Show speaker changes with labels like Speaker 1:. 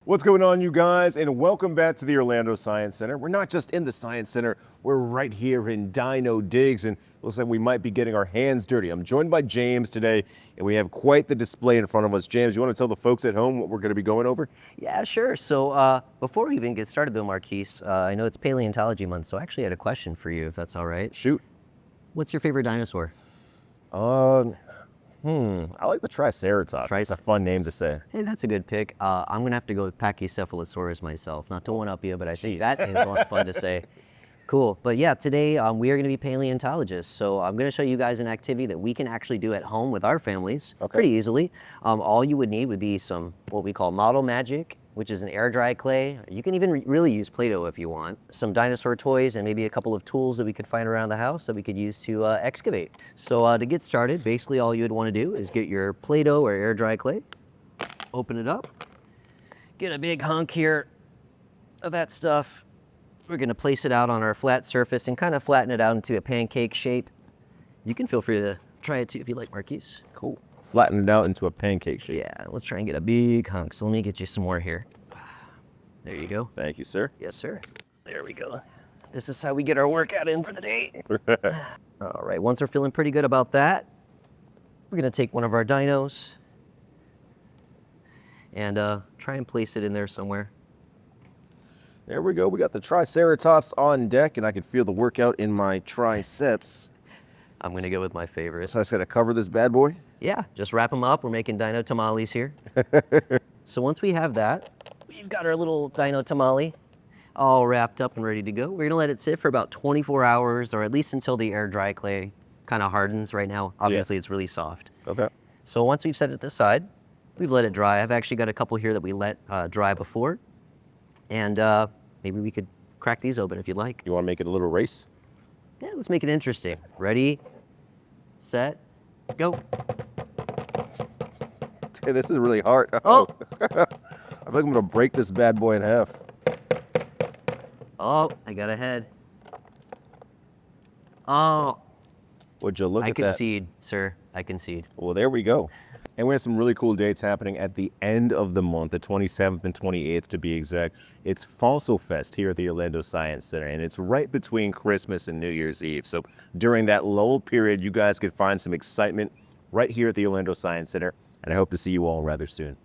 Speaker 1: What's going on, you guys, and welcome back to the Orlando Science Center. We're not just in the Science Center, we're right here in Dino Digs, and it looks like we might be getting our hands dirty. I'm joined by James today, and we have quite the display in front of us. James, you want to tell the folks at home what we're going to be going over?
Speaker 2: Yeah, sure. So before we even get started though, Marquise, I know it's paleontology month, so I actually had a question for you, if that's all right.
Speaker 1: Shoot.
Speaker 2: What's your favorite dinosaur?
Speaker 1: I like the Triceratops. It's a fun name to say.
Speaker 2: Hey, that's a good pick. I'm gonna have to go with Pachycephalosaurus myself. Not to one up you, but I think that name's a lot fun to say. Cool. But yeah, today we are going to be paleontologists. So I'm going to show you guys an activity that we can actually do at home with our families pretty easily. All you would need would be some what we call model magic, which is an air dry clay. You can even really use Play-Doh if you want. Some dinosaur toys and maybe a couple of tools that we could find around the house that we could use to excavate. So to get started, basically all you would want to do is get your Play-Doh or air dry clay, open it up, get a big hunk here of that stuff. We're going to place it out on our flat surface and kind of flatten it out into a pancake shape. You can feel free to try it too if you like, Marquise.
Speaker 1: Cool. Flatten it out into a pancake shape.
Speaker 2: Yeah, let's try and get a big hunk. So let me get you some more here. There you go.
Speaker 1: Thank you, sir.
Speaker 2: Yes, sir. There we go. This is how we get our workout in for the day. All right, once we're feeling pretty good about that, we're going to take one of our dinos and try and place it in there somewhere.
Speaker 1: There we go. We got the Triceratops on deck, and I can feel the workout in my triceps.
Speaker 2: I'm going to go with my favorite.
Speaker 1: So I said to cover this bad boy?
Speaker 2: Yeah, just wrap them up. We're making dino tamales here. So once we have that, we've got our little dino tamale all wrapped up and ready to go. We're going to let it sit for about 24 hours, or at least until the air dry clay kind of hardens. Right now, obviously, it's really soft.
Speaker 1: Okay.
Speaker 2: So once we've set it aside, we've let it dry. I've actually got a couple here that we let dry before. And maybe we could crack these open if you'd like.
Speaker 1: You want to make it a little race?
Speaker 2: Yeah, let's make it interesting. Ready, set, go.
Speaker 1: Hey, this is really hard.
Speaker 2: Oh!
Speaker 1: I feel like I'm going to break this bad boy in half.
Speaker 2: Oh, I got ahead. Oh.
Speaker 1: Would you look
Speaker 2: I
Speaker 1: at that?
Speaker 2: concede, sir. I concede.
Speaker 1: Well, there we go. And we have some really cool dates happening at the end of the month, the 27th and 28th to be exact. It's Fossil Fest here at the Orlando Science Center, and it's right between Christmas and New Year's Eve. So during that lull period, you guys could find some excitement right here at the Orlando Science Center, and I hope to see you all rather soon.